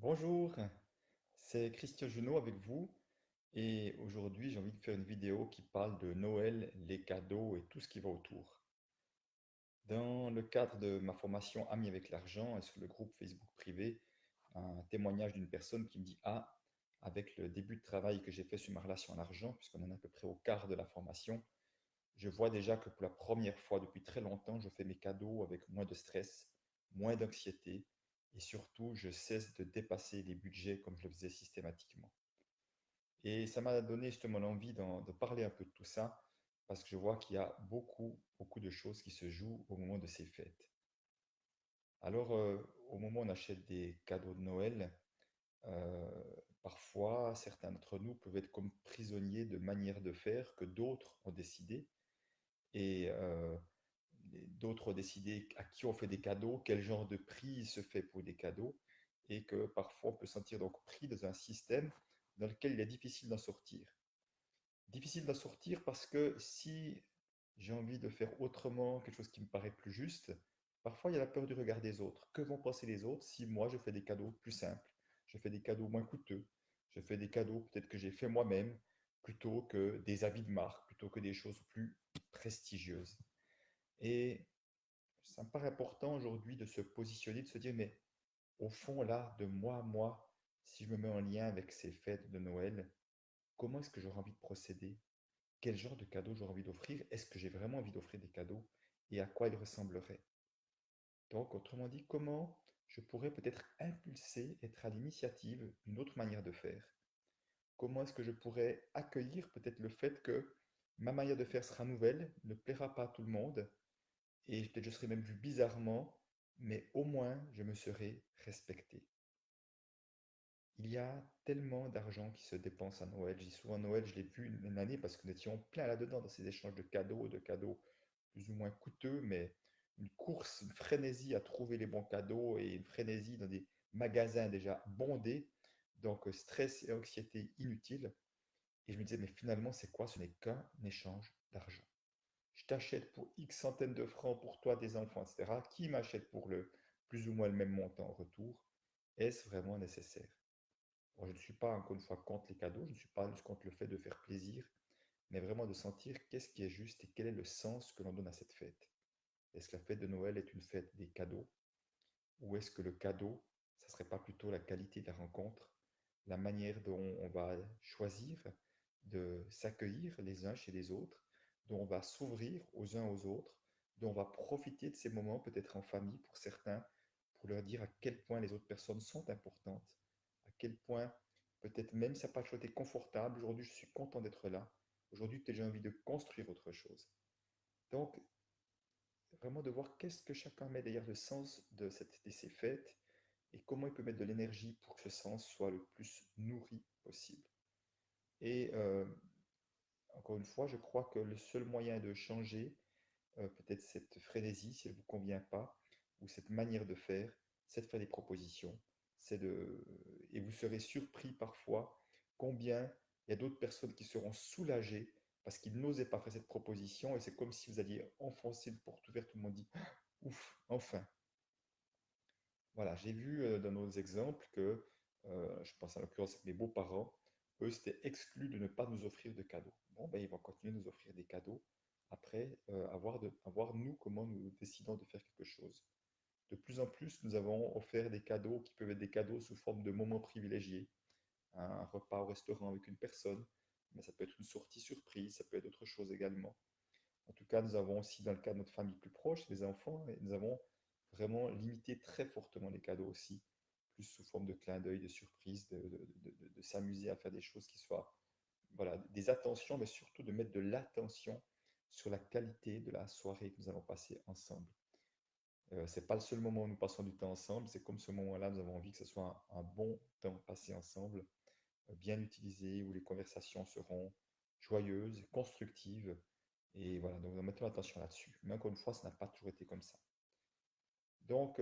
Bonjour, c'est Christian Junot avec vous et aujourd'hui j'ai envie de faire une vidéo qui parle de Noël, les cadeaux et tout ce qui va autour. Dans le cadre de ma formation Amis avec l'argent et sur le groupe Facebook privé, un témoignage d'une personne qui me dit: Ah, avec le début de travail que j'ai fait sur ma relation à l'argent, puisqu'on en est à peu près au quart de la formation, je vois déjà que pour la première fois depuis très longtemps, je fais mes cadeaux avec moins de stress, moins d'anxiété et surtout, je cesse de dépasser les budgets comme je le faisais systématiquement. Et ça m'a donné justement l'envie de parler un peu de tout ça parce que je vois qu'il y a beaucoup de choses qui se jouent au moment de ces fêtes. Alors, au moment où on achète des cadeaux de Noël, euh, parfois, certains d'entre nous peuvent être comme prisonniers de manières de faire que d'autres ont décidé et d'autres ont décidé à qui on fait des cadeaux, quel genre de prix il se fait pour des cadeaux, et que parfois on peut se sentir donc pris dans un système dans lequel il est difficile d'en sortir. Difficile d'en sortir parce que si j'ai envie de faire autrement, quelque chose qui me paraît plus juste, parfois il y a la peur du regard des autres. Que vont penser les autres si moi je fais des cadeaux plus simples, je fais des cadeaux moins coûteux, je fais des cadeaux peut-être que j'ai fait moi-même, plutôt que des habits de marque, plutôt que des choses plus prestigieuses. Et ça me paraît important aujourd'hui de se positionner, de se dire, mais au fond, là, de moi à moi, si je me mets en lien avec ces fêtes de Noël, comment est-ce que j'aurais envie de procéder? Quel genre de cadeau j'aurais envie d'offrir? Est-ce que j'ai vraiment envie d'offrir des cadeaux? Et à quoi ils ressembleraient? Donc, autrement dit, comment je pourrais peut-être impulser, être à l'initiative d'une autre manière de faire? Comment est-ce que je pourrais accueillir peut-être le fait que ma manière de faire sera nouvelle, ne plaira pas à tout le monde, et peut-être je serais même vu bizarrement, mais au moins je me serais respecté. Il y a tellement d'argent qui se dépense à Noël. J'ai souvent Noël, je l'ai vu une année parce que nous étions plein là-dedans dans ces échanges de cadeaux plus ou moins coûteux, mais une course, une frénésie à trouver les bons cadeaux et une frénésie dans des magasins déjà bondés. Donc stress et anxiété inutiles. Et je me disais, mais finalement, c'est quoi? Ce n'est qu'un échange d'argent. Je t'achète pour X centaines de francs pour toi, des enfants, etc. Qui m'achète pour le plus ou moins le même montant en retour? Est-ce vraiment nécessaire? Alors, je ne suis pas encore une fois contre les cadeaux, je ne suis pas juste contre le fait de faire plaisir, mais vraiment de sentir qu'est-ce qui est juste et quel est le sens que l'on donne à cette fête. Est-ce que la fête de Noël est une fête des cadeaux? Ou est-ce que le cadeau, ça ne serait pas plutôt la qualité de la rencontre, la manière dont on va choisir de s'accueillir les uns chez les autres, dont on va s'ouvrir aux uns aux autres, dont on va profiter de ces moments peut-être en famille pour certains, pour leur dire à quel point les autres personnes sont importantes, à quel point peut-être même si ça n'a pas toujours été confortable, aujourd'hui je suis content d'être là, aujourd'hui j'ai envie de construire autre chose. Donc vraiment de voir qu'est-ce que chacun met derrière le sens de ces fêtes et comment il peut mettre de l'énergie pour que ce sens soit le plus nourri possible. Et encore une fois, je crois que le seul moyen de changer peut-être cette frénésie, si elle ne vous convient pas, ou cette manière de faire, c'est de faire des propositions. Et vous serez surpris parfois combien il y a d'autres personnes qui seront soulagées parce qu'ils n'osaient pas faire cette proposition et c'est comme si vous alliez enfoncer une porte ouverte, tout le monde dit ouf, enfin. Voilà, j'ai vu dans nos exemples que, je pense en l'occurrence avec mes beaux-parents, eux, c'était exclu de ne pas nous offrir de cadeaux. Bon, ben, ils vont continuer de nous offrir des cadeaux. Après, à voir nous comment nous décidons de faire quelque chose. De plus en plus, nous avons offert des cadeaux qui peuvent être des cadeaux sous forme de moments privilégiés. Un repas au restaurant avec une personne, mais ça peut être une sortie surprise, ça peut être autre chose également. En tout cas, nous avons aussi, dans le cas de notre famille plus proche, les enfants, et nous avons vraiment limité très fortement les cadeaux aussi, plus sous forme de clin d'œil, de surprise, de s'amuser à faire des choses qui soient voilà, des attentions, mais surtout de mettre de l'attention sur la qualité de la soirée que nous allons passer ensemble. Ce n'est pas le seul moment où nous passons du temps ensemble, c'est comme ce moment-là, nous avons envie que ce soit un bon temps passé ensemble, bien utilisé, où les conversations seront joyeuses, constructives. Et voilà, donc mettons attention là-dessus. Mais encore une fois, ça n'a pas toujours été comme ça. Donc,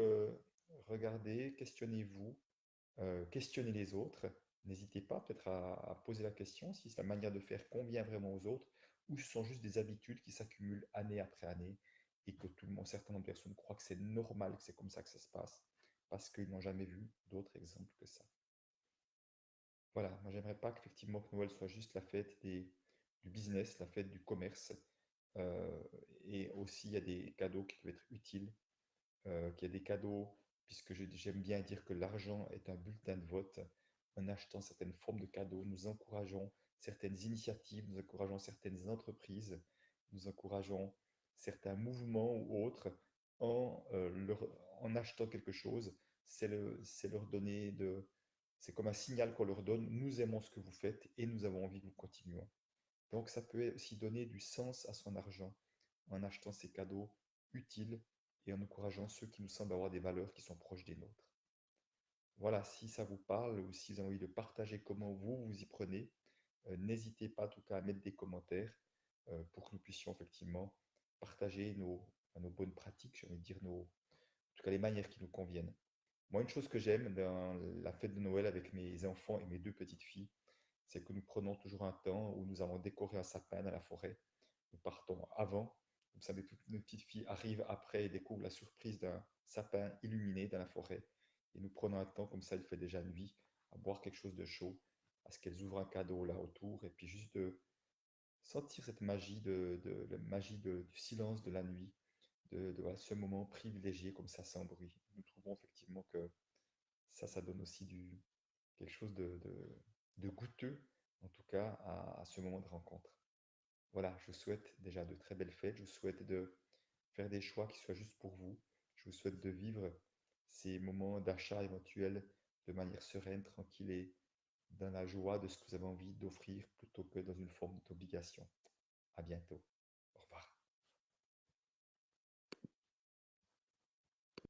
regardez, questionnez-vous, questionnez les autres. N'hésitez pas peut-être à poser la question si la manière de faire convient vraiment aux autres ou ce sont juste des habitudes qui s'accumulent année après année et que tout le monde, certains nombre de personnes croient que c'est normal, que c'est comme ça que ça se passe. parce qu'ils n'ont jamais vu d'autres exemples que ça. Voilà, moi j'aimerais pas qu'effectivement que Noël soit juste la fête du business, la fête du commerce. Euh, et aussi, il y a des cadeaux qui peuvent être utiles, qu'il y a des cadeaux, puisque j'aime bien dire que l'argent est un bulletin de vote. En achetant certaines formes de cadeaux, nous encourageons certaines initiatives, nous encourageons certaines entreprises, nous encourageons certains mouvements ou autres en achetant quelque chose. C'est leur donner c'est comme un signal qu'on leur donne, nous aimons ce que vous faites et nous avons envie que vous continuiez. Donc ça peut aussi donner du sens à son argent en achetant ces cadeaux utiles et en encourageant ceux qui nous semblent avoir des valeurs qui sont proches des nôtres. Voilà, si ça vous parle ou si vous avez envie de partager comment vous vous y prenez, n'hésitez pas en tout cas à mettre des commentaires pour que nous puissions effectivement partager nos bonnes pratiques, j'ai envie de dire en tout cas les manières qui nous conviennent. Moi, une chose que j'aime dans la fête de Noël avec mes enfants et mes deux petites filles, c'est que nous prenons toujours un temps où nous allons décorer un sapin dans la forêt. Nous partons avant, comme ça nos petites filles arrivent après et découvrent la surprise d'un sapin illuminé dans la forêt. Et nous prenons un temps, comme ça il fait déjà nuit, à boire quelque chose de chaud, à ce qu'elles ouvrent un cadeau là autour, et puis juste de sentir cette magie, la magie du silence de la nuit, voilà, ce moment privilégié comme ça sans bruit. Nous trouvons effectivement que ça donne aussi quelque chose de goûteux, en tout cas, à ce moment de rencontre. Voilà, je vous souhaite déjà de très belles fêtes. Je vous souhaite de faire des choix qui soient juste pour vous. Je vous souhaite de vivre ces moments d'achat éventuels de manière sereine, tranquille et dans la joie de ce que vous avez envie d'offrir plutôt que dans une forme d'obligation. À bientôt.